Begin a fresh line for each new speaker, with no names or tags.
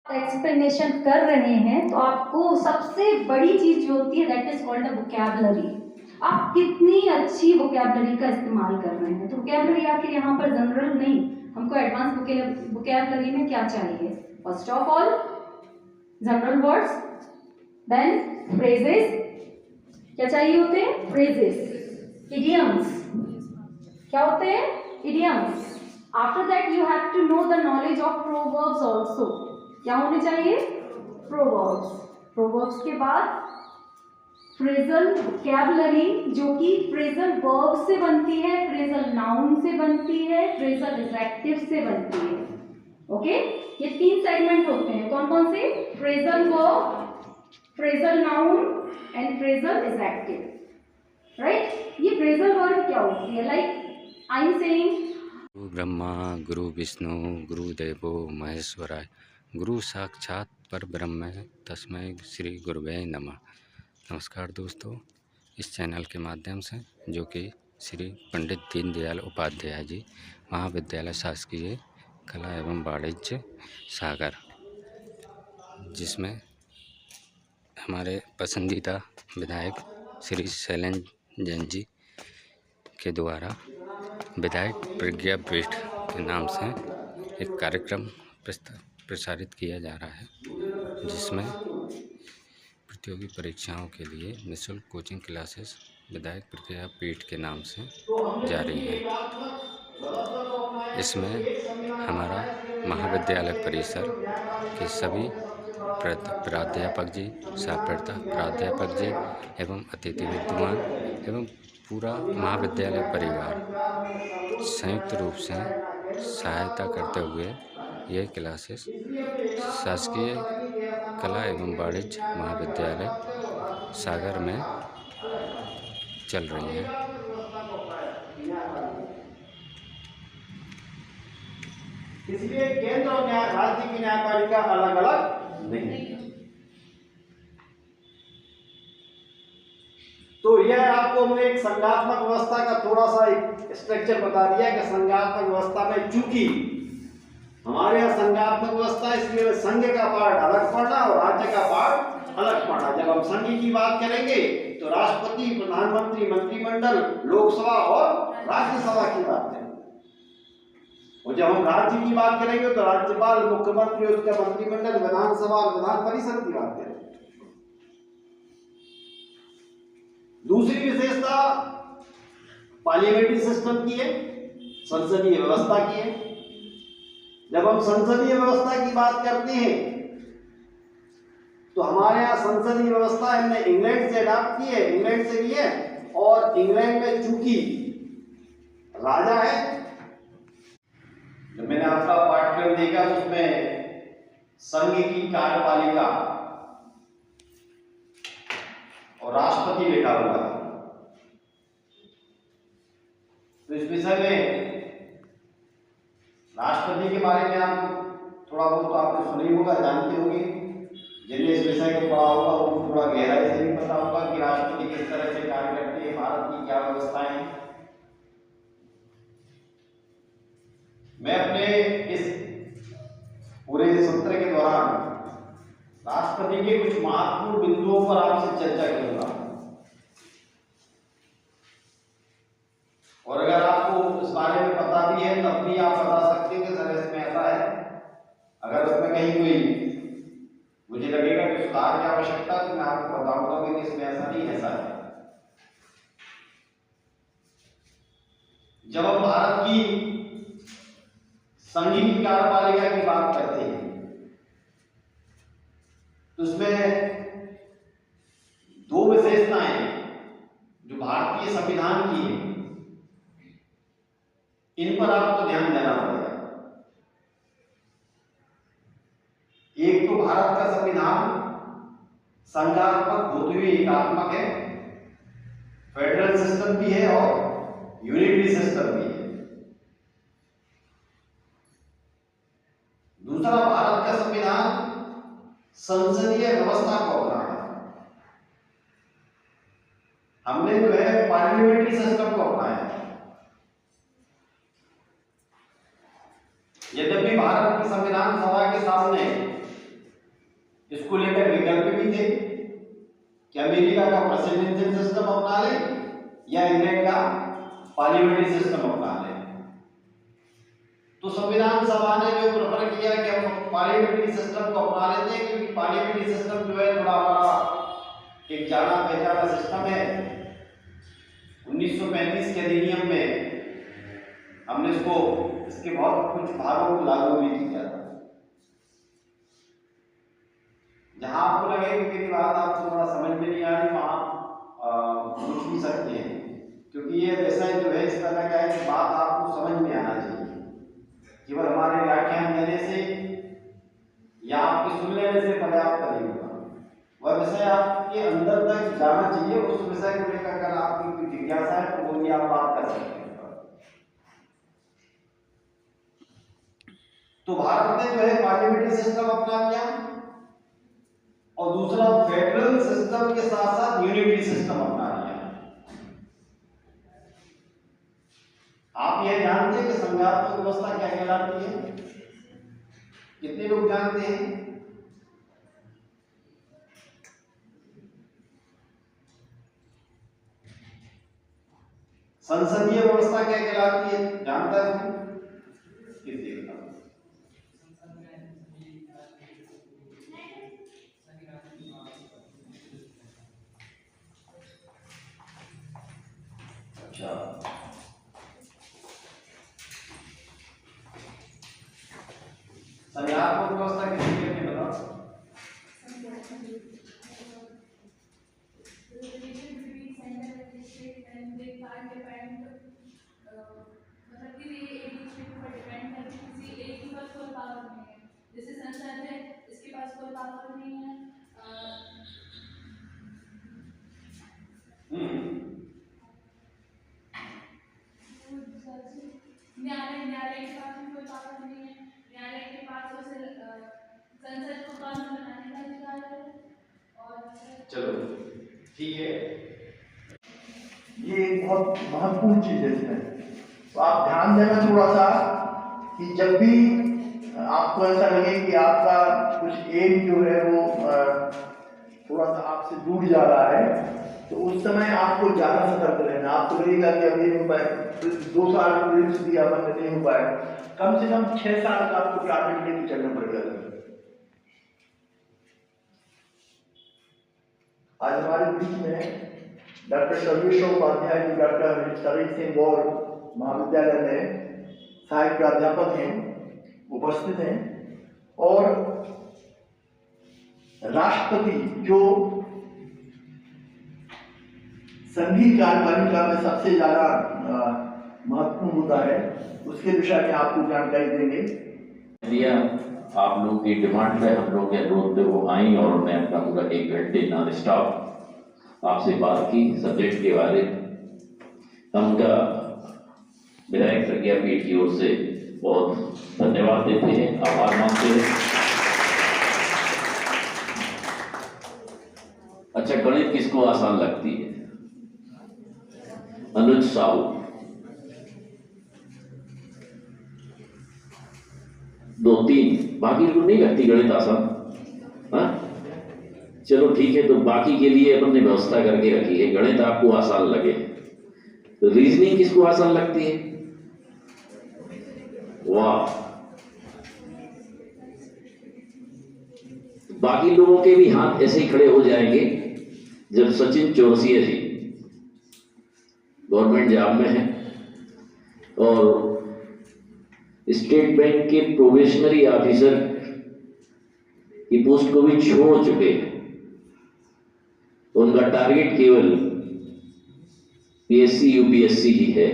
Explanation कर रहे हैं तो आपको सबसे बड़ी चीज जो होती है that is called a vocabulary. आप कितनी अच्छी वोकैबुलरी का इस्तेमाल कर रहे हैं। तो वोकैबुलरी आखिर यहाँ पर जनरल नहीं, हमको एडवांस वोकैबुलरी में क्या चाहिए? First of all general words, then phrases, क्या चाहिए होते हैं? फ्रेजेस, इडियम्स, क्या होते हैं? Idioms. After that you have to know the knowledge of proverbs also. क्या होने चाहिए? प्रोवर्ब्स। प्रोवर्ब्स के बाद फ्रेजल वोकैबुलरी जो कि फ्रेजल वर्ब से बनती है, फ्रेजल नाउन से बनती है, फ्रेजल एडजेक्टिव से बनती है। ओके, ये तीन सेगमेंट होते हैं। कौन कौन से? Phrasal verb, phrasal noun and phrasal adjective. Right? ये फ्रेजल वर्ब क्या होती है? लाइक आई एम सेइंग
गुरु ब्रह्मा गुरु विष्णु गुरुदेवो महेश्वराय गुरु साक्षात परब्रह्म तस्मै श्री गुरुवे नमः। नमस्कार दोस्तों, इस चैनल के माध्यम से जो कि श्री पंडित दीनदयाल उपाध्याय जी महाविद्यालय शासकीय कला एवं वाणिज्य सागर, जिसमें हमारे पसंदीदा विधायक श्री शैलेंद्र जैन जी के द्वारा विधायक प्रज्ञा पीठ के नाम से एक कार्यक्रम प्रसारित किया जा रहा है, जिसमें प्रतियोगी परीक्षाओं के लिए निःशुल्क कोचिंग क्लासेस विधायक प्रज्ञा पीठ के नाम से जारी हैं। इसमें हमारा महाविद्यालय परिसर के सभी प्राध्यापक जी, सह प्राध्यापक जी एवं अतिथि विद्वान एवं पूरा महाविद्यालय परिवार संयुक्त रूप से सहायता करते हुए ये क्लासेस शासकीय कला एवं वाणिज्य महाविद्यालय सागर में चल रही हैं।
इसलिए केंद्र और राज्य की न्यायपालिका अलग अलग नहीं है। तो यह आपको हमने एक संघात्मक व्यवस्था का थोड़ा सा एक स्ट्रक्चर बता दिया कि संघात्मक व्यवस्था में चूंकि हमारे यहाँ संघात्मक व्यवस्था, इसलिए संघ का पार्ट अलग पढ़ना और राज्य का पार्ट अलग पढ़ना। जब हम संघ की बात करेंगे तो राष्ट्रपति, प्रधानमंत्री, मंत्रिमंडल, लोकसभा और राज्यसभा की बात करेंगे, और जब हम राज्य की बात करेंगे तो राज्यपाल, मुख्यमंत्री, उसका मंत्रिमंडल, विधानसभा, विधान परिषद की बात करेंगे। दूसरी विशेषता पार्लियामेंट्री सिस्टम की है, संसदीय व्यवस्था की है। जब हम संसदीय व्यवस्था की बात करते हैं तो हमारे यहाँ संसदीय व्यवस्था हमने इंग्लैंड से अडॉप्ट की है, इंग्लैंड से ली है। और इंग्लैंड में चूंकि राजा है, जब मैंने आपका पाठ्यक्रम देखा तो उसमें संघ की कार्यपालिका और राष्ट्रपति लिखा हुआ है। तो इस विषय में राष्ट्रपति के बारे में आप थोड़ा बहुत तो आपने सुनी होगा, जानते होंगे। जिन्हें इस विषय को पढ़ा होगा उनको थोड़ा गहराई से भी पता होगा कि राष्ट्रपति किस तरह से कार्य करते हैं, भारत की क्या व्यवस्थाएं हैं। मैं अपने इस पूरे सत्र के दौरान राष्ट्रपति के कुछ महत्वपूर्ण बिंदुओं पर आपसे चर्चा करूंगा, और अगर आपको इस बारे में पता भी है तब भी आप बता सकते हैं कि सर इसमें ऐसा है। अगर उसमें कहीं कोई मुझे लगेगा कि सुधार की आवश्यकता तो मैं आपको बताऊंगा कि इसमें ऐसा नहीं, ऐसा है। जब हम भारत की संघीय कार्यपालिका की बात करते हैं तो उसमें दो विशेषताएं जो भारतीय संविधान की है, इन पर आपको ध्यान देना पड़ेगा। एक तो भारत का संविधान संघात्मक होते हुए एकात्मक है, फेडरल सिस्टम भी है और यूनिटरी सिस्टम भी है। दूसरा, भारत का संविधान संसदीय व्यवस्था को अपनाता है। हमने जो है पार्लियामेंट्री सिस्टम को अपनाया है। यद्यपि भारत की संविधान सभा के सामने इसको लेकर विकल्प भी थे कि अमेरिका का प्रेसिडेंशियल सिस्टम अपना ले या इंग्लैंड का पार्लियामेंट्री सिस्टम अपना ले। तो संविधान सभा ने जो प्रेफर किया कि हम पार्लियामेंट्री सिस्टम को अपना लेते हैं, क्योंकि पार्लियामेंट्री सिस्टम जो है थोड़ा हमारा एक जाना पहचाना सिस्टम है। 1935 के अधिनियम में हमने इसके बहुत कुछ भागों को लागू भी किया था। जहां आपको लगे कि मेरी बात आपको थोड़ा समझ में नहीं आ रही, वहां पूछ भी सकते हैं, क्योंकि ये विषय जो है इस तरह का है कि बात आपको समझ में आना चाहिए। केवल हमारे व्याख्यान देने से या आपके सुन लेने से पर्याप्त नहीं होगा, वह विषय आपके अंदर तक जाना चाहिए। उस विषय को लेकर अगर आपकी कोई जिज्ञासा है तो वो भी आप बात कर सकते हैं। तो भारत ने जो है पार्लियामेंट्री सिस्टम अपना लिया और दूसरा फेडरल सिस्टम के साथ साथ यूनिटरी सिस्टम अपना लिया। आप यह जानते हैं कि संघात्मक व्यवस्था क्या कहलाती है? कितने लोग जानते हैं? संसदीय व्यवस्था क्या कहलाती है? जानता है? कितने का? अच्छा, संघात्मक व्यवस्था किसके लिए बताओ?
जैसे संसद है, इसके पास कोई पावर नहीं है। न्यायालय के पास भी कोई पावर नहीं है। न्यायालय के पास संसद को कानून बनाने का अधिकार है। और
चलो ठीक है,
ये एक बहुत महत्वपूर्ण चीज है इसमें। तो आप ध्यान देना थोड़ा सा कि जब भी आपको ऐसा लगे कि आपका कुछ एम जो है वो थोड़ा सा आपसे दूर जा रहा है, तो उस समय आपको ज्यादा सतर्क रहना। आपको लगेगा कि अभी नहीं हो पाए, 2 साल प्रीलिम्स दिया बंद नहीं हो पाए, कम से कम 6 साल का आपको टारगेट लेके चलना पड़ेगा। आज हमारे बीच में डॉक्टर सर्वेश्वर उपाध्याय जी डॉक्टर सरीर सिंह गौर महाविद्यालय में सहायक प्राध्यापक हैं, उपस्थित हैं। और राष्ट्रपति जो संघीय कार्यपालिका में सबसे ज्यादा महत्वपूर्ण होता है, उसके विषय में आपको जानकारी देंगे।
दिया आप लोग की डिमांड पे हम लोग के अनुरोध पे वो आई और उन्होंने अपना पूरा 1 घंटे नॉन स्टॉप आपसे बात की सब्जेक्ट के बारे में। हम उनका विधायक प्रज्ञापीठ की ओर से बहुत धन्यवाद देते हैं, आभार मानते हैं। अच्छा, गणित किसको आसान लगती है? अनुज साहू। 2-3 बाकी को नहीं लगती गणित आसान? हाँ, चलो ठीक है, तो बाकी के लिए अपन ने व्यवस्था करके रखी है, गणित आपको आसान लगे। तो रीजनिंग किसको आसान लगती है? वाह, बाकी लोगों के भी हाथ ऐसे ही खड़े हो जाएंगे जब सचिन चौरसिया जी गवर्नमेंट जॉब में है और स्टेट बैंक के प्रोबेशनरी ऑफिसर की पोस्ट को भी छोड़ चुके हैं। उनका टारगेट केवल पीएससी यूपीएससी ही है।